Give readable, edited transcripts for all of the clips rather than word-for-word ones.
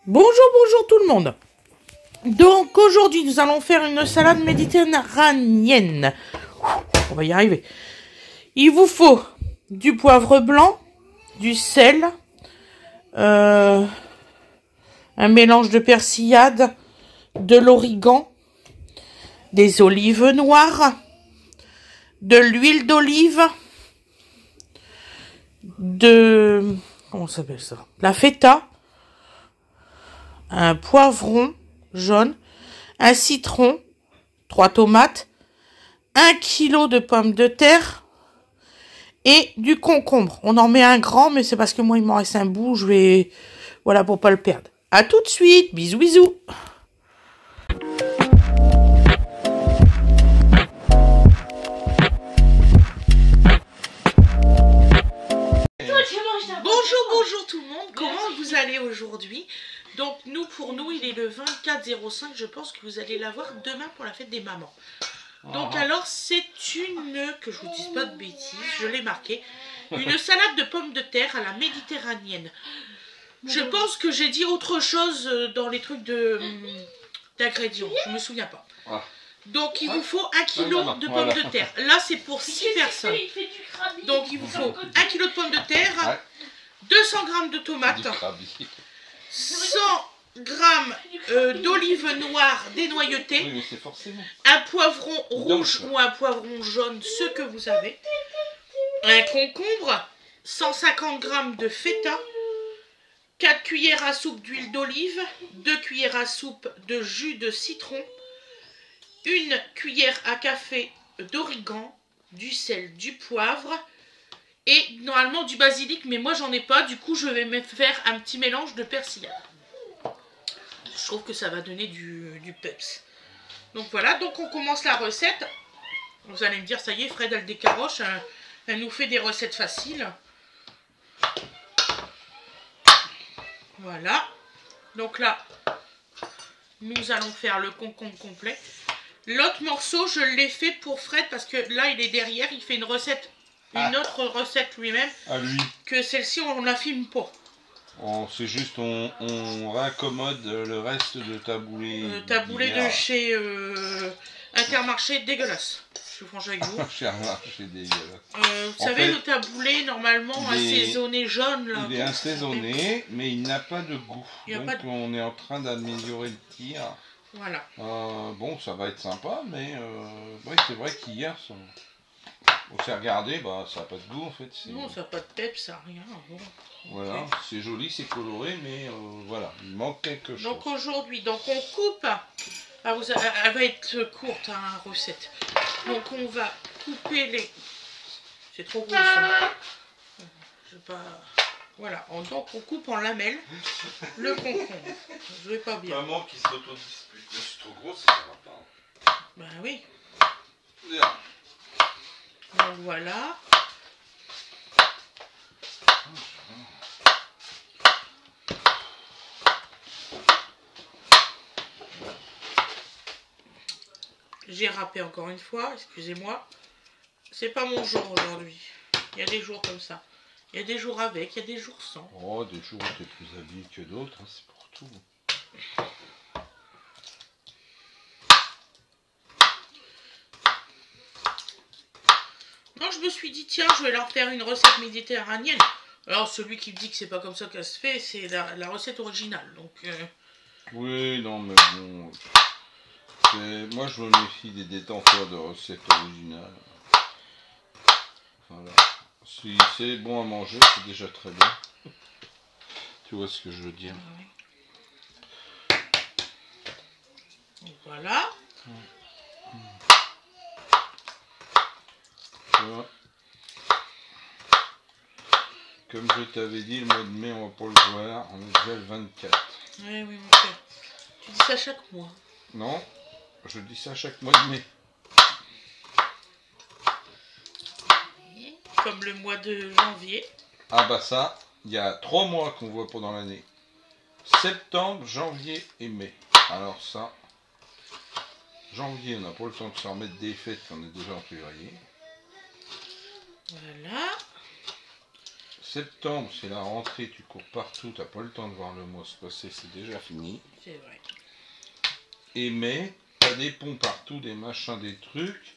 Bonjour tout le monde. Donc aujourd'hui nous allons faire une salade méditerranéenne. On va y arriver. Il vous faut du poivre blanc, du sel, un mélange de persillade, de l'origan, des olives noires, de l'huile d'olive, comment ça s'appelle ça? La feta, un poivron jaune, un citron, 3 tomates, 1 kg de pommes de terre et du concombre. On en met un grand, mais c'est parce que moi il m'en reste un bout, je vais... Voilà, pour pas le perdre. À tout de suite, bisous bisous. Bonjour tout le monde, comment vous allez aujourd'hui? Donc pour nous il est le 24/05, je pense que vous allez l'avoir demain pour la fête des mamans. Donc alors c'est une, que je vous dise pas de bêtises, je l'ai marqué, une salade de pommes de terre à la méditerranéenne. Je pense que j'ai dit autre chose dans les trucs d'ingrédients, je me souviens pas. Donc il vous faut 1 kg de pommes de terre. Là c'est pour 6 personnes. Donc il vous faut 1 kg de pommes de terre, 200 g de tomates, 100 g d'olive noire dénoyautée, un poivron rouge ou un poivron jaune, ce que vous avez, un concombre, 150 g de feta, 4 cuillères à soupe d'huile d'olive, 2 cuillères à soupe de jus de citron, 1 cuillère à café d'origan, du sel, du poivre et normalement du basilic, mais moi j'en ai pas, du coup je vais me faire un petit mélange de persillade. Je trouve que ça va donner du peps. Donc voilà, donc on commence la recette. Vous allez me dire, ça y est, Fred elle décaroche, elle nous fait des recettes faciles. Voilà, donc là nous allons faire le concombre complet. L'autre morceau je l'ai fait pour Fred parce que là il est derrière, il fait une recette, une autre recette lui-même, que celle-ci on la filme pas. C'est juste on raccommode le reste de taboulé. Taboulé de chez Intermarché, dégueulasse. Je suis franche avec vous. Intermarché dégueulasse. Vous savez, le taboulé normalement assaisonné jaune là. Il est assaisonné, mais il n'a pas de goût. Donc on est en train d'améliorer le tir. Voilà. Bon, ça va être sympa, mais ouais, c'est vrai qu'hier, on s'est regardé, bah ça n'a pas de goût en fait. Non, ça n'a pas de peps, ça n'a rien. Bon. Voilà, okay. C'est joli, c'est coloré, mais voilà, il manque quelque chose. Donc aujourd'hui, on coupe. Elle va être courte, hein, recette. Donc on va couper les... C'est trop gros ça. Je vais pas... Voilà, donc on coupe en lamelles le concombre. Je vais pas bien. Maman qui s'auto-dispute. C'est trop gros, ça va pas. Bah oui. Bien. Donc voilà. J'ai râpé encore une fois, excusez-moi. C'est pas mon jour aujourd'hui. Il y a des jours comme ça. Il y a des jours avec, il y a des jours sans. Oh, des jours où tu es plus habillé que d'autres, hein, c'est pour tout. Non, je me suis dit, tiens, je vais leur faire une recette méditerranéenne. Alors, celui qui me dit que c'est pas comme ça qu'elle se fait, c'est la recette originale. Donc, oui, non, mais bon... Moi, je me méfie des détenteurs de recettes originales. Voilà. Si c'est bon à manger, c'est déjà très bien. Tu vois ce que je veux dire. Voilà. Voilà. Comme je t'avais dit, le mois de mai, on va pas le voir. On est déjà le 24. Oui, mon frère. Tu dis ça chaque mois. Non, je dis ça chaque mois de mai. Comme le mois de janvier. Ah bah ça, il y a 3 mois qu'on voit pendant l'année. Septembre, janvier et mai. Alors ça, janvier, on n'a pas le temps de se remettre des fêtes, on est déjà en février. Voilà. septembre, c'est la rentrée, tu cours partout, t'as pas le temps de voir le mois se passer, c'est déjà fini. C'est vrai. Et mai, t'as des ponts partout, des machins, des trucs.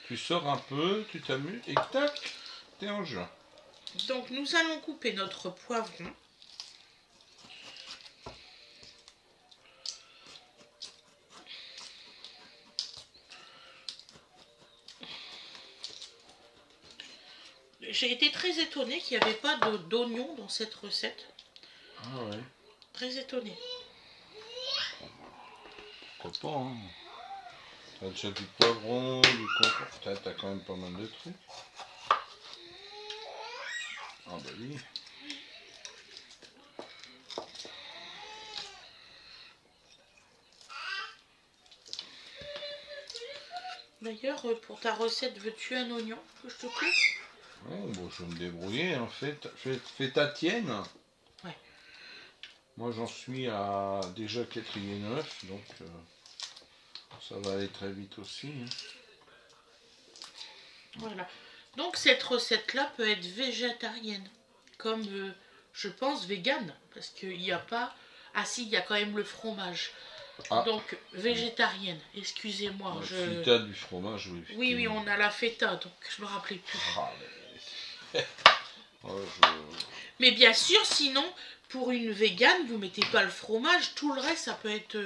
Tu sors un peu, tu t'amuses et tac, t'es en juin. Donc nous allons couper notre poivron. J'ai été très étonnée qu'il n'y avait pas d'oignon dans cette recette. Ah ouais. Très étonnée. Pourquoi pas, hein. T'as déjà du poivron, du concombre, t'as quand même pas mal de trucs. Ah bah oui. D'ailleurs, pour ta recette, veux-tu un oignon que je te coupe? Oh, bon, je vais me débrouiller, en fait. Fais ta tienne. Ouais. Moi, j'en suis à déjà 4e œuf, donc ça va aller très vite aussi. Hein. Voilà. Donc cette recette-là peut être végétarienne, comme je pense végane, parce qu'il n'y a pas... Ah si, il y a quand même le fromage. Ah. Donc végétarienne, excusez-moi. Ouais, si t'as du fromage, oui. Oui, oui, on a la feta, donc je me rappelais plus. Ah, mais... ouais, Mais bien sûr, sinon, pour une végane, vous mettez pas le fromage, tout le reste, ça peut être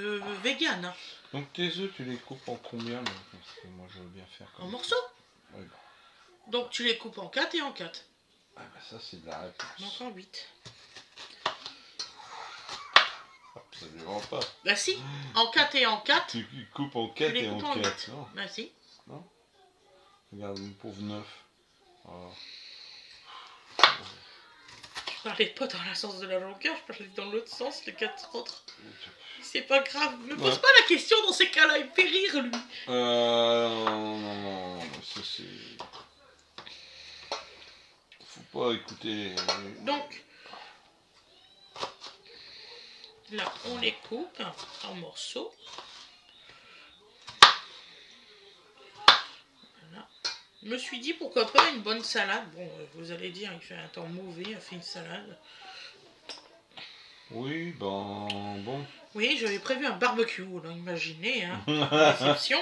végane. Hein. Donc tes œufs, tu les coupes en combien là? Parce que moi, je veux bien faire comme En ça. morceaux. Ouais, bah. Donc tu les coupes en 4 et en 4. Ah bah ça, c'est de la réponse. Donc en 8. Absolument pas. Bah si, en 4 et en 4. Tu coupes en 4 et en 4. Non. Bah si. Non. Regarde, une pauvre 9. Alors. Je parlais pas dans le sens de la longueur, je parlais dans l'autre sens, les 4 autres. C'est pas grave, ne pose pas la question dans ces cas-là, il me fait rire lui. Non, ça c'est... Faut pas écouter... Donc, là on les coupe en morceaux. Voilà. Je me suis dit pourquoi pas une bonne salade. Bon, vous allez dire, il fait un temps mauvais, a fait une salade. Oui, ben bon. Oui, j'avais prévu un barbecue, là, imaginez, hein, déception.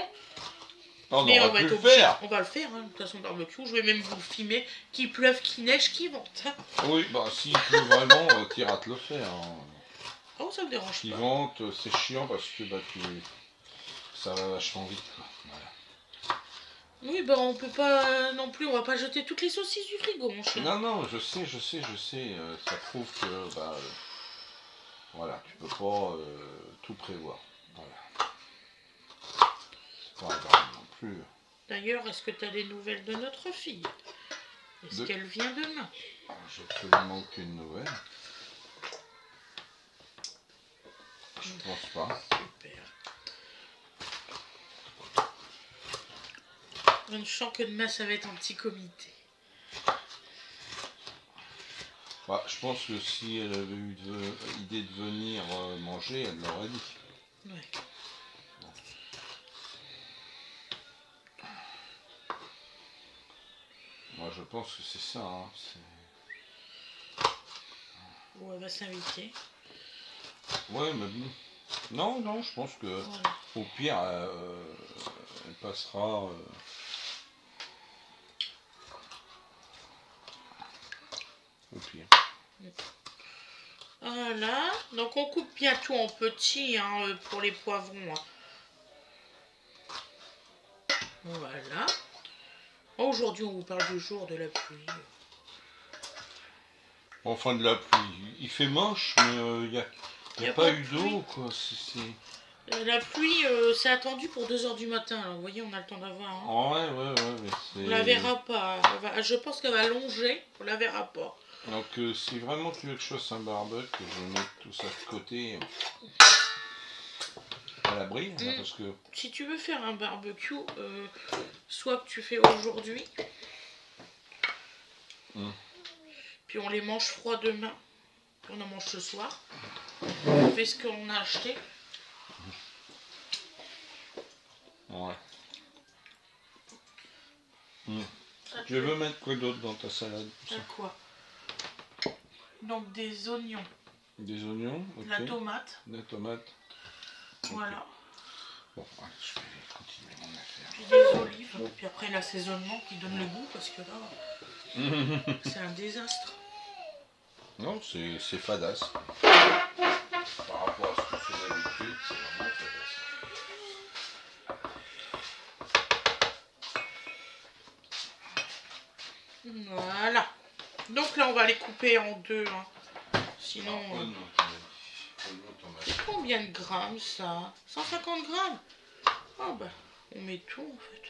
Non, mais on va être être obligé. faire. On va le faire, hein, de toute façon, barbecue. Je vais même vous le filmer, qu'il pleuve, qu'il neige, qu'il vente. Hein. Oui, bah s'il pleut vraiment, t'iras te le faire. Hein. Oh, ça me dérange Qu'il pas. vente, c'est chiant parce que bah, ça va vachement vite. Quoi. Voilà. Oui, bah on peut pas non plus, on va pas jeter toutes les saucisses du frigo, mon cher. Non, je sais. Ça prouve que bah, voilà, tu peux pas tout prévoir. Voilà. C'est pas grave non plus. D'ailleurs, est-ce que tu as des nouvelles de notre fille? Est-ce qu'elle vient demain? J'ai absolument aucune nouvelle. Je pense pas. Super. Je sens que demain ça va être un petit comité. Bah, je pense que si elle avait eu l'idée de venir manger, elle l'aurait dit. Ouais. Moi je pense que c'est ça. Hein. Ou elle va s'inviter. Ouais, mais bon. Non, je pense que Voilà. au pire, elle passera. Au pire. Voilà. Donc on coupe bien tout en petits hein, pour les poivrons. Hein. Voilà. Aujourd'hui, on vous parle du jour de la pluie. Enfin, de la pluie. Il fait moche, mais il n'y a pas eu d'eau, quoi. La pluie, c'est attendu pour 2 h du matin. Alors, vous voyez, on a le temps d'avoir. Hein. Oh, ouais, mais c'est... On la verra pas. Je pense qu'elle va longer. On la verra pas. Donc, si vraiment tu veux que je fasse un barbecue, que je mette tout ça de côté à l'abri, parce que... Si tu veux faire un barbecue, soit que tu fais aujourd'hui, puis on les mange froid demain, puis on en mange ce soir. On fait ce qu'on a acheté. Ouais. Tu veux mettre quoi d'autre dans ta salade? Quoi? Donc des oignons, Des oignons, ok. la tomate, La tomate. voilà. Bon, allez, je vais continuer mon affaire. Puis des olives, puis après l'assaisonnement qui donne le goût parce que là, c'est un désastre. Non, c'est fadasse. Par rapport à ce que je fais d'habitude, c'est vraiment fadasse. Voilà. Donc là, on va les couper en deux. Hein. Sinon, c'est combien de grammes ça? 150 grammes. Ah bah, on met tout en fait.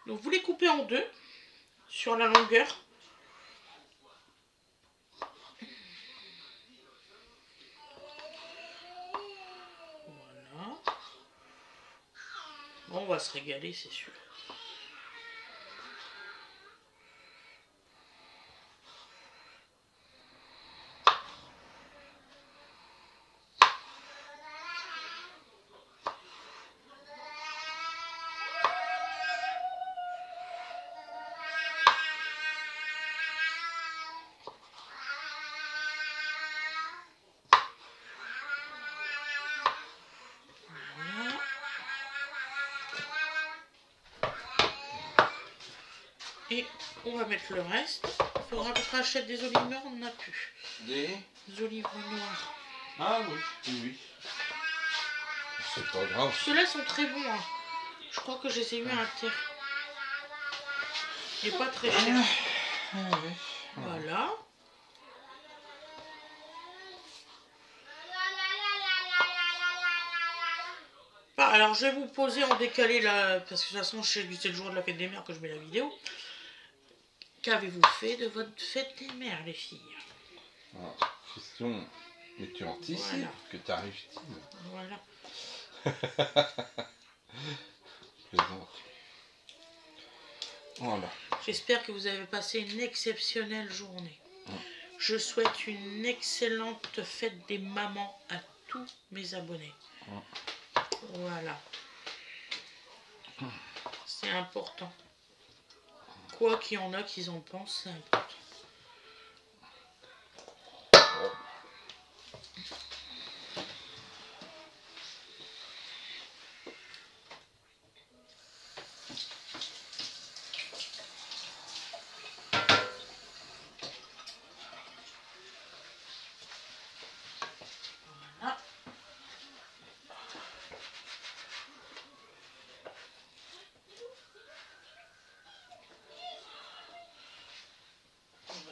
Donc vous les coupez en deux sur la longueur. Voilà. Bon, on va se régaler, c'est sûr. Et on va mettre le reste. Il faudra que je rachète des olives noires, on n'en a plus. Des olives noires. Ah oui, oui. C'est pas grave. Ceux-là sont très bons. Hein. Je crois que je les ai eu à un terre. Et pas très cher. Voilà. Alors je vais vous poser en décalé là, parce que de toute façon je sais que c'est le jour de la fête des mères que je mets la vidéo. Qu'avez-vous fait de votre fête des mères, les filles? Alors, question, mais tu anticipes voilà. Que t'arrives-t-il? Voilà. Plaisante. Voilà. J'espère que vous avez passé une exceptionnelle journée. Je souhaite une excellente fête des mamans à tous mes abonnés. Voilà. C'est important. Quoi qu'il y en a qui en pensent, c'est important. Voilà.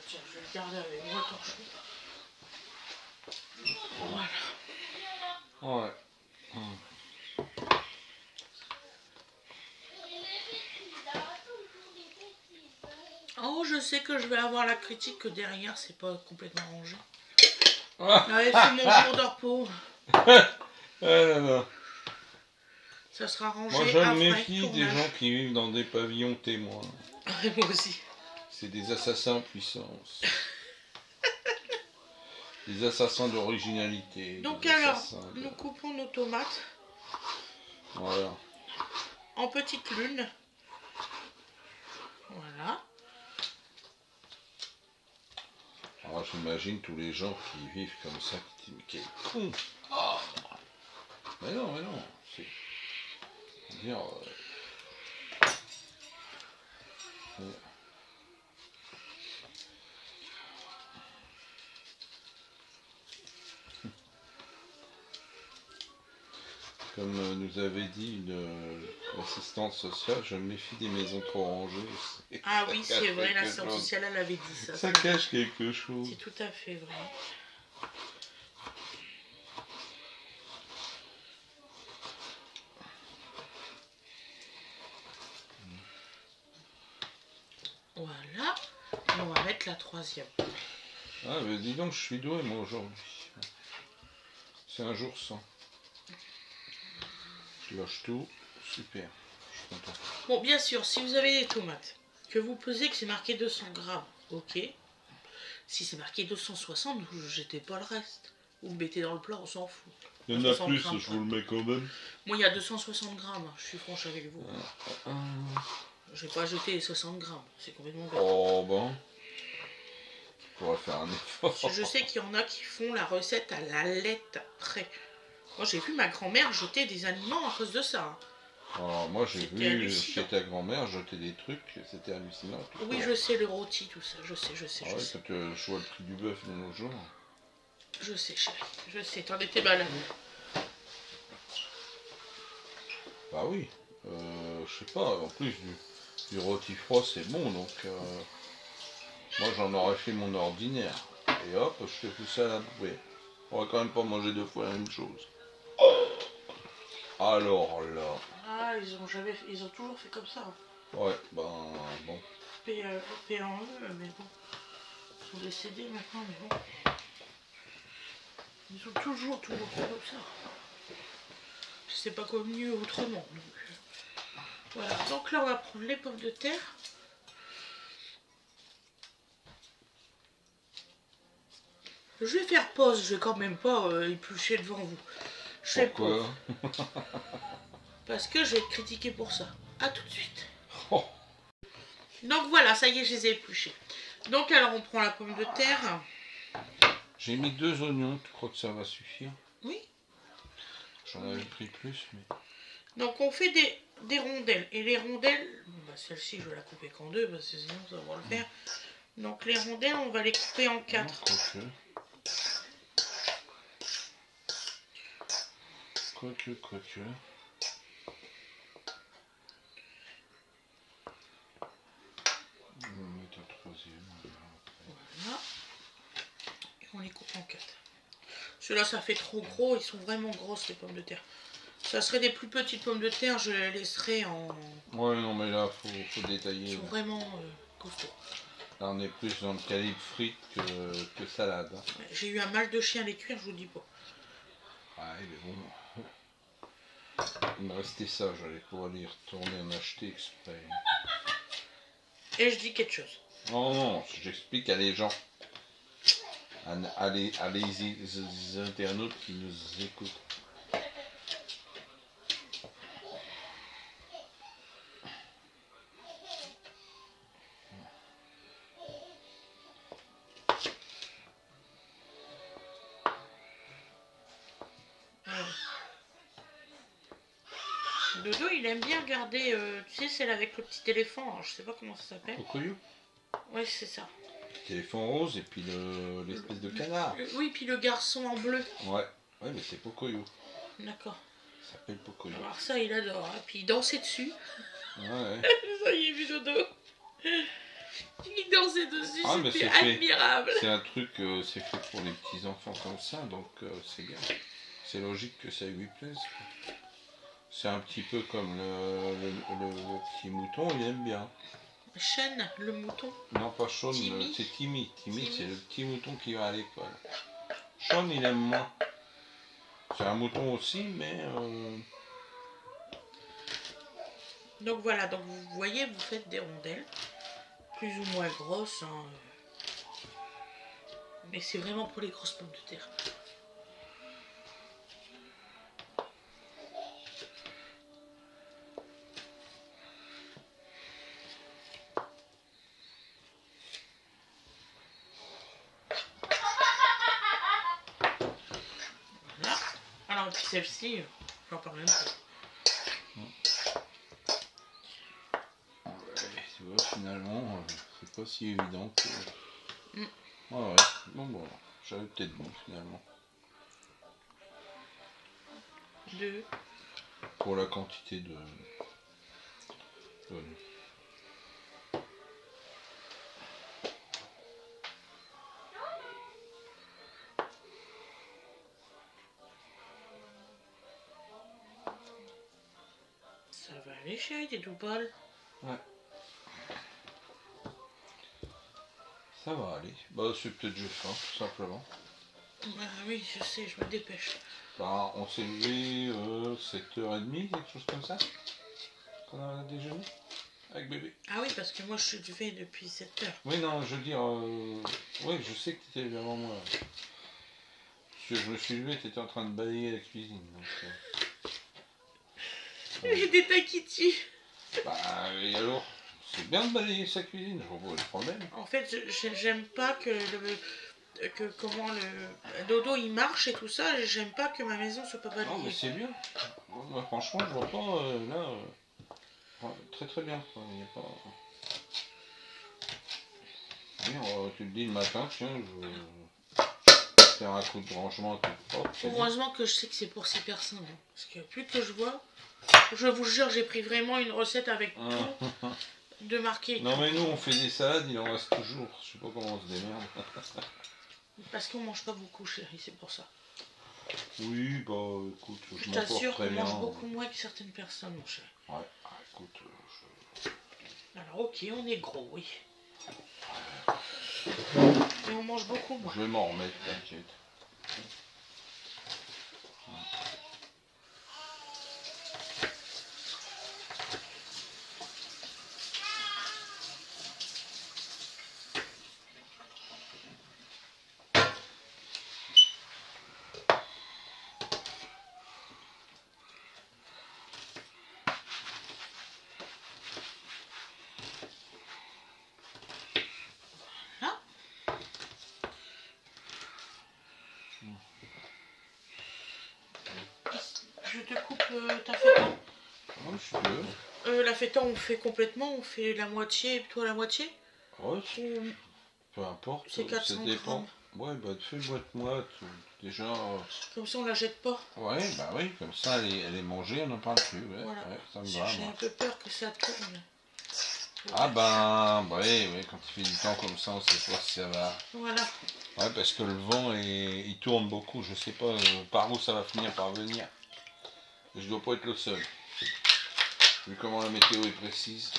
Tiens, je vais le garder avec moi tant chaud. Voilà. Ouais. Oh, je sais que je vais avoir la critique que derrière, c'est pas complètement rangé. Ouais, c'est mon jour de repos. Non. Ça sera rangé. Moi, je me méfie des gens qui vivent dans des pavillons témoins. Moi aussi. C'est des assassins en puissance. Des assassins d'originalité. Donc alors, nous coupons nos tomates. Voilà. En petites lunes. Voilà. Alors j'imagine tous les gens qui vivent comme ça, qui disent mais quel con. Oh. Mais non, c'est... dire... Comme nous avait dit une assistante sociale, je me méfie des maisons trop rangées. Ah oui, c'est vrai, l'assistante sociale, elle avait dit ça. Ça cache quelque chose. C'est tout à fait vrai. Voilà, on va mettre la troisième. Ah, mais dis donc, je suis doué moi aujourd'hui. C'est un jour sans. Je lâche tout, super, je suis content. Bon, bien sûr, si vous avez des tomates, que vous pesez que c'est marqué 200 grammes, ok. Si c'est marqué 260, vous ne jetez pas le reste. Vous le mettez dans le plat, on s'en fout. Il y en a plus, je vous le mets quand même. Moi, il y a 260 grammes, je suis franche avec vous. Je vais pas jeter les 60 grammes, c'est complètement bête. Oh bon. On pourrait faire un effort. Parce que je sais qu'il y en a qui font la recette à la lettre près. Moi j'ai vu ma grand-mère jeter des aliments à cause de ça. Hein. Alors, moi j'ai C'était vu hallucinant. chez ta grand-mère jeter des trucs, c'était hallucinant. Oui, je sais, le rôti, tout ça, je sais, Ah ouais, quand je vois le prix du bœuf de nos jours. Je sais, chérie, je sais, t'en étais malade. Bah oui, je sais pas, en plus du rôti froid c'est bon, donc moi j'en aurais fait mon ordinaire. Et hop, je te fous ça à la poubelle. On va quand même pas manger deux fois la même chose. Alors là. Ah, ils ont toujours fait comme ça. Hein. Ouais, ben bon. Paix en eux, mais bon. Ils sont décédés maintenant, mais bon. Ils ont toujours fait comme ça. Je sais pas comme mieux autrement. Donc, voilà, donc là on va prendre les pommes de terre. Je vais faire pause, je vais quand même pas éplucher devant vous. Je fais pause. Parce que je vais être critiquée pour ça. A tout de suite. Oh. Donc voilà, ça y est, je les ai épluchés. Donc alors on prend la pomme de terre. J'ai mis 2 oignons, tu crois que ça va suffire? Oui. J'en avais pris plus, mais... Donc on fait des rondelles. Et les rondelles, bon, bah, celle-ci je vais la couper qu'en deux, parce que sinon ça va le faire. Donc les rondelles, on va les couper en 4. Quoique. On va mettre un troisième. Voilà. Et on les coupe en 4. Ceux-là, ça fait trop gros, ils sont vraiment grosses les pommes de terre. Ça serait des plus petites pommes de terre, je les laisserai en... Ouais, non, mais là, faut détailler. Ils sont vraiment costauds. Là, on est plus dans le calibre frites que salade. Hein. J'ai eu un mal de chien à les cuire, je vous dis pas. Ouais, mais bon. Il me restait ça, j'allais pouvoir aller retourner en acheter exprès. Et je dis quelque chose. Non, j'explique à les gens. À les internautes qui nous écoutent. Dodo, il aime bien regarder, tu sais, celle avec le petit éléphant, alors, je sais pas comment ça s'appelle. Pocoyo. Ouais, c'est ça. Petit éléphant rose et puis l'espèce de canard. Oui, puis le garçon en bleu. Ouais, mais c'est Pocoyo. D'accord. Ça s'appelle Pocoyo. Alors ça, il adore. Et puis il dansait dessus. Ouais. Ça y est, vu Dodo. Il dansait dessus, Ah, mais c'était c'est admirable. C'est un truc, c'est fait pour les petits enfants comme ça, donc c'est bien. C'est logique que ça lui plaise. C'est un petit peu comme le petit mouton, il aime bien. Sean, le mouton. Non, pas Sean, Timmy. c'est Timmy. Timmy, c'est le petit mouton qui va à l'école. Sean, il aime moins. C'est un mouton aussi, mais... Donc voilà, donc vous voyez, vous faites des rondelles. Plus ou moins grosses. Hein. Mais c'est vraiment pour les grosses pommes de terre. Voilà. Alors, puis celle-ci, j'en parle même pas. Tu vois, finalement, c'est pas si évident que... Ouais, bon, j'avais peut-être bon, finalement. 2. Pour la quantité de... Ça va aller, chérie, t'es tout pâle. Ouais. Ça va aller. Bah, c'est peut-être juste faim, tout simplement. Bah oui, je sais, je me dépêche. Bah, on s'est levé 7h30, quelque chose comme ça. Qu'on a déjeuné avec bébé. Ah oui, parce que moi je suis levée depuis 7 heures. Oui, non, je veux dire... oui, je sais que tu étais levé avant moi. Parce que je me suis levé, tu étais en train de balayer la cuisine. Donc, J'ai des taquitis. bah, et alors C'est bien de balayer sa cuisine, je vois le problème. En fait, j'aime pas que comment le dodo il marche et tout ça. J'aime pas que ma maison soit pas balayée. Non, mais c'est bien. Moi, franchement, je vois pas là. Très très bien. Quoi. Il y a pas... Bien, tu te dis le matin, tiens, je vais faire un coup de rangement, un coup de propre. Heureusement que je sais que c'est pour 6 personnes. Hein, parce que plus que je vois, je vous jure, j'ai pris vraiment une recette avec tout de marqué. Non, mais nous, on fait des salades, il en reste toujours. Je sais pas comment on se démerde. Parce qu'on mange pas beaucoup, chérie, c'est pour ça. Oui, bah écoute, je t'assure qu'on mange beaucoup moins que certaines personnes, mon chéri. Ouais, écoute, Alors, ok, on est gros, oui. Mais on mange beaucoup moins. Je vais m'en remettre, t'inquiète. Je te coupe ta feta. Oui, je peux. La feta, on fait complètement, on fait la moitié et toi la moitié. Ouais, peu importe, c'est 400 ça dépend. Grammes. Ouais, bah fais boîte-moi, déjà... Comme ça, on la jette pas. Ouais, bah oui, comme ça, elle est mangée, on n'en parle plus. Ouais, voilà. Ouais, ça me va. J'ai un peu peur que ça tourne. Ah ben, oui, quand il fait du temps comme ça, on sait pas si ça va. Voilà. Ouais, parce que le vent, il tourne beaucoup, je sais pas par où ça va finir par venir. Je dois pas être le seul. Vu comment la météo est précise.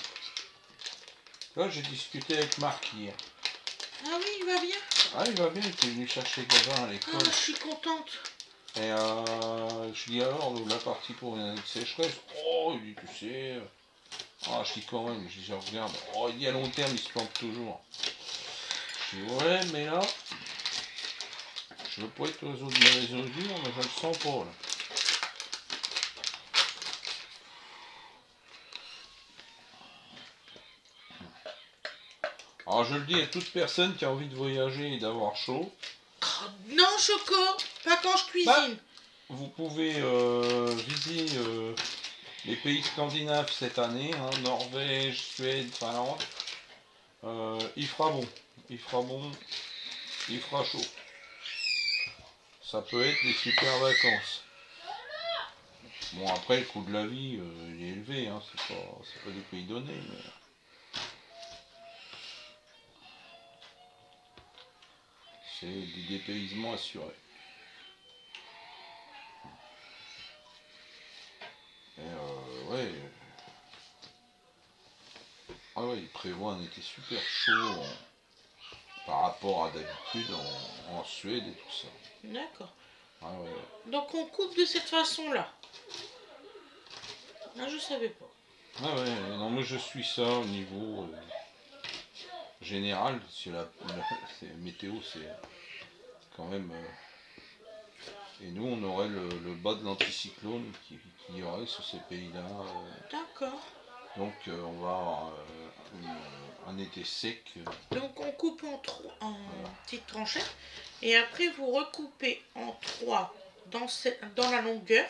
Là, j'ai discuté avec Marc hier. Ah oui, il va bien. Ah, il va bien, il était venu chercher Gavin à l'école. Ah, je suis contente. Et je dis alors, la partie pour une année de sécheresse. Oh, il dit, tu sais... Ah, je dis quand même, je dis, je regarde. Oh, il dit à long terme, il se plante toujours. Je dis, ouais, mais là, je veux pas être aux autres mauvaises augures, mais je le sens pas, là. Alors, je le dis à toute personne qui a envie de voyager et d'avoir chaud. Oh, non, Choco, pas quand je cuisine. Vous pouvez viser les pays scandinaves cette année, hein, Norvège, Suède, Finlande. Il fera bon, il fera bon, il fera chaud. Ça peut être des super vacances. Bon, après, le coût de la vie, il est élevé, hein, c'est pas des pays donnés, mais... C'est du dépaysement assuré. Et ouais. Ah ouais, il prévoit un été super chaud par rapport à d'habitude en Suède et tout ça. D'accord. Ah ouais. Donc on coupe de cette façon-là. Là, je savais pas. Ah ouais, non mais je suis ça au niveau général, parce que la météo c'est quand même... et nous on aurait le bas de l'anticyclone qui y aurait sur ces pays-là. D'accord. Donc on va avoir un été sec. Donc on coupe en petites tranchettes et après vous recoupez en 3 dans la longueur.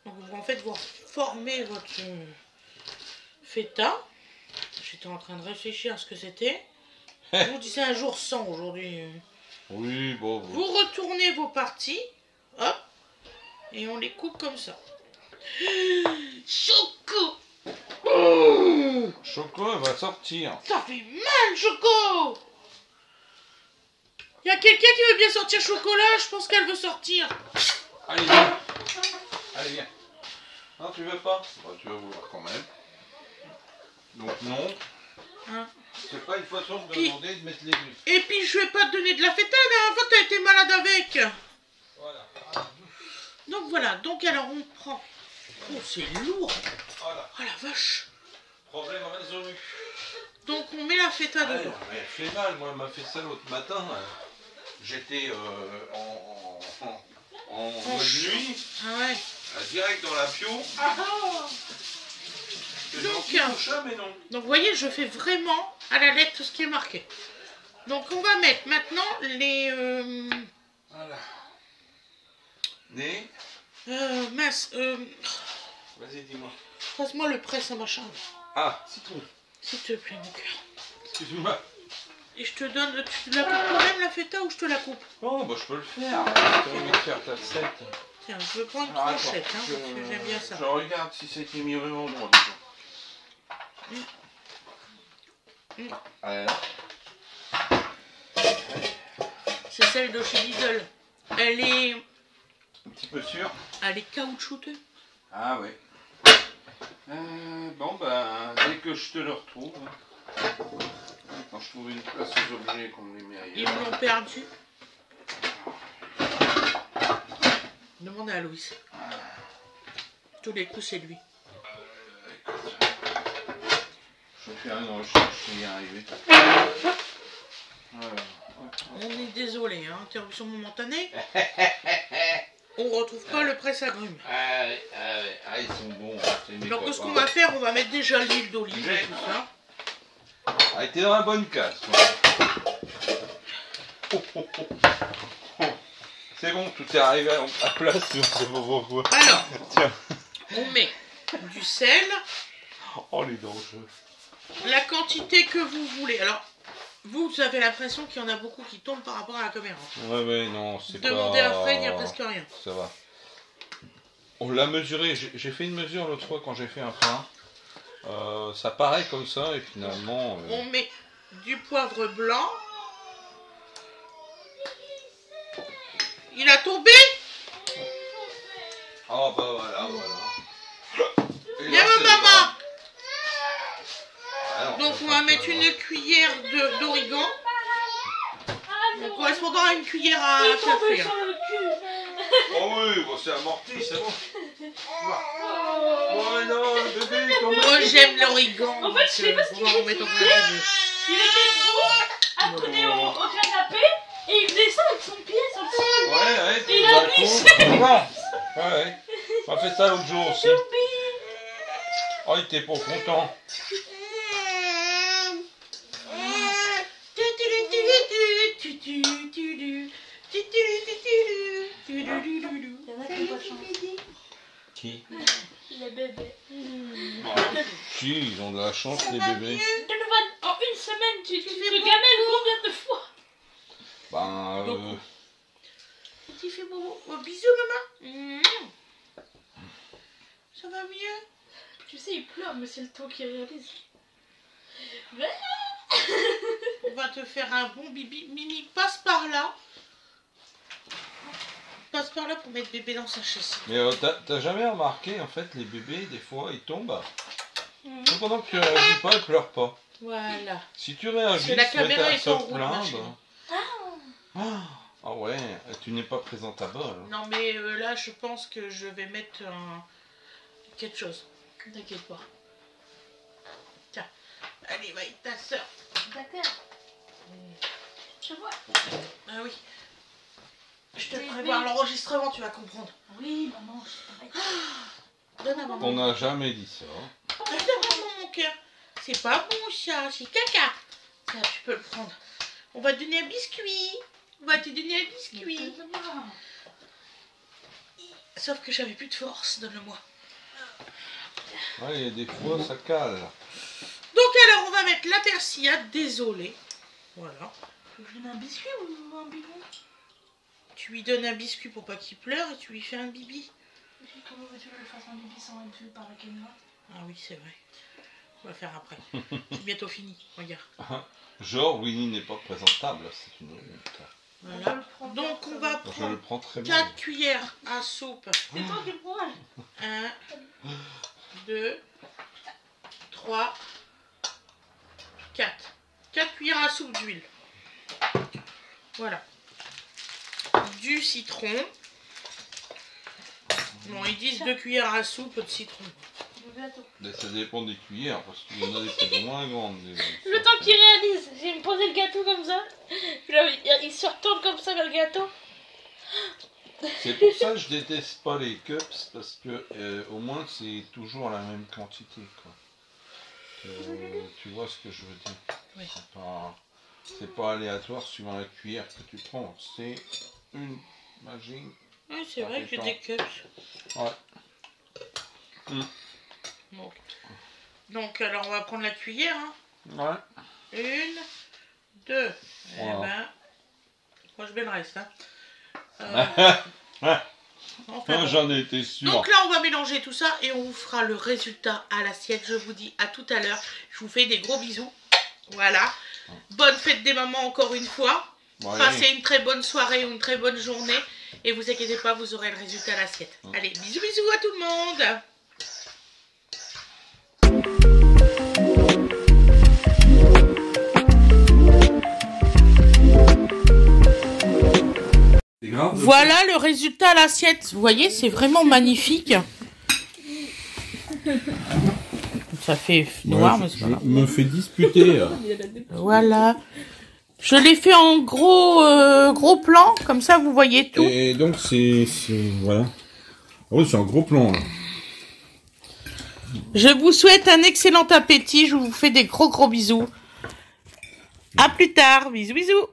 Donc en fait vous formez votre feta. J'étais en train de réfléchir à ce que c'était. Je vous disais un jour sans aujourd'hui. Oui, bon. Vous retournez vos parties, hop, et on les coupe comme ça. Choco! Choco, elle va sortir. Ça fait mal, Choco! Il y a quelqu'un qui veut bien sortir Chocolat, je pense qu'elle veut sortir. Allez, viens. Allez, viens. Non, tu veux pas? Bah, tu vas vouloir quand même. Donc non. Hein? C'est pas une façon de demander de mettre les griffes. Et puis je vais pas te donner de la feta, la dernière fois t'as été malade avec. Voilà. Donc voilà, donc alors on prend... Oh, c'est lourd. Voilà. Oh la vache. Problème résolu. Donc on met la feta Ouais, dedans. mais elle fait mal, moi elle m'a fait ça l'autre matin. J'étais en boîte de nuit, Ah ouais. direct dans la pio. Ah ah. Donc vous voyez, je fais vraiment à la lettre ce qui est marqué. Donc on va mettre maintenant les... Voilà. Les... mince, Vas-y, dis-moi. passe-moi le presse à machin. Ah, citron. S'il te plaît, mon cœur. Excuse-moi. Et je te donne... Tu la coupes toi-même la feta ou je te la coupe? Oh, bah je peux le faire. Tu as envie de faire ta recette. Tiens, je veux prendre Alors, 37, attends, hein, parce que j'aime bien ça. Je regarde si ça a été mis au même endroit déjà. Alors. C'est celle de chez Lidl. Elle est... Un petit peu sûr. Elle est caoutchouteuse. Ah ouais. Bon ben, dès que je te le retrouve, quand je trouve une place aux objets qu'on les met Ils ailleurs. l'ont perdu. Demande à Louis. Tous les coups, c'est lui. Écoute, je vais faire une recherche, je vais y arriver. On est désolé, hein, interruption momentanée. On retrouve pas le presse agrumes. Ah, ils sont bons. Donc ce qu'on va faire, on va mettre déjà l'huile d'olive et tout ça. Ah, t'es dans la bonne case. C'est bon, tout est arrivé à place. C'est bon, pourquoi. Alors, tiens. On met du sel. Oh, les dangers. La quantité que vous voulez. Alors, vous avez l'impression qu'il y en a beaucoup qui tombent par rapport à la caméra. Ouais, non, c'est pas... Demandez à Fred, il n'y a presque rien. Ça va. On l'a mesuré, j'ai fait une mesure l'autre fois quand j'ai fait un pain. Ça paraît comme ça et finalement... On met du poivre blanc. Il a tombé? Oh bah voilà. Et Viens là, c'est maman. Alors, donc on va mettre une cuillère d'origan. Correspondant à une cuillère à café. Oh oui, bon, c'est amorti, c'est bon. Oh non, bébé, comment... Moi j'aime l'origan. En fait, je sais pas ce qu'il on va en mettre en plein milieu. Il était debout, accoudé au canapé, et il faisait ça avec son pied sur le sol. Ouais, Et il a glissé. Ouais. On a fait ça l'autre jour aussi. Oh, il était pas content. Qui? Les bébés. Si, ils ont de la chance, les bébés. Donovan, en une semaine, tu gamelles combien de fois? Ben, Tu fais beau. Oh, bisous maman. Ça va mieux? Tu sais, il pleure, mais c'est le temps qui réalise. On va te faire un bon bibi. Mimi, passe par là. Passe par là pour mettre bébé dans sa chaise. mais t'as jamais remarqué, en fait, les bébés, des fois, ils tombent. Cependant que tu réagis pas, ils pleurent pas. Voilà. Si tu réagis, Parce que la tu mets caméra à est se en rouge, ma plaindre. chérie. Ah ouais, tu n'es pas présentable. Non mais là je pense que je vais mettre quelque chose. T'inquiète pas. Tiens. Allez, va avec ta soeur. D'accord. Je vois. Ah oui. Je te prévois l'enregistrement, tu vas comprendre. Oui, maman, je t'arrête. Donne à maman. On n'a jamais dit ça. Donne à maman mon cœur. C'est pas bon ça, c'est caca. Ça, tu peux le prendre. On va te donner un biscuit. On va te donner un biscuit. Sauf que j'avais plus de force, donne-le-moi. Ouais, il y a des fois, ça cale. Donc alors, on va mettre la persillade, désolé. Voilà. Je lui donne un biscuit ou un biberon? Tu lui donnes un biscuit pour pas qu'il pleure et tu lui fais un bibi. Comment veux-tu que je fasse un bibi sans être vu par la caméra? Ah oui, c'est vrai. On va faire après. C'est bientôt fini, regarde. Genre, Winnie n'est pas présentable, c'est une honte. Voilà. Donc on va Je le prendre prends très bien. 4 cuillères à soupe. C'est toi qui le prends. 1, 2, 3, 4. 4 cuillères à soupe d'huile. Voilà. Du citron. Non, ils disent 2 cuillères à soupe de citron. Mais ça dépend des cuillères, parce qu'il y en a des plus ou moins grandes. Le temps qu'il réalise, j'ai me posé le gâteau comme ça. Puis là, il se retourne comme ça le gâteau. C'est pour ça que je déteste pas les cups, parce que au moins c'est toujours la même quantité, quoi. Tu vois ce que je veux dire? Oui. C'est pas aléatoire suivant la cuillère que tu prends. C'est une magie. Oui, c'est vrai que des cups. Ouais. Donc, alors on va prendre la cuillère. Hein. Ouais. 1, 2. Voilà. Eh ben, moi je mets le reste. Hein. Enfin, bon. J'en étais sûr. Donc là, on va mélanger tout ça et on vous fera le résultat à l'assiette. Je vous dis à tout à l'heure. Je vous fais des gros bisous. Voilà. Bonne fête des mamans encore une fois. Ouais. Passez une très bonne soirée ou une très bonne journée. Et vous inquiétez pas, vous aurez le résultat à l'assiette. Allez, bisous bisous à tout le monde. Voilà le résultat à l'assiette. Vous voyez, c'est vraiment magnifique. Ça fait noir, mais c'est pas grave. Je me fais disputer. Voilà. Je l'ai fait en gros plan, comme ça vous voyez tout. Et donc c'est voilà. Oui, c'est un gros plan là. Je vous souhaite un excellent appétit. Je vous fais des gros bisous. À plus tard. Bisous bisous.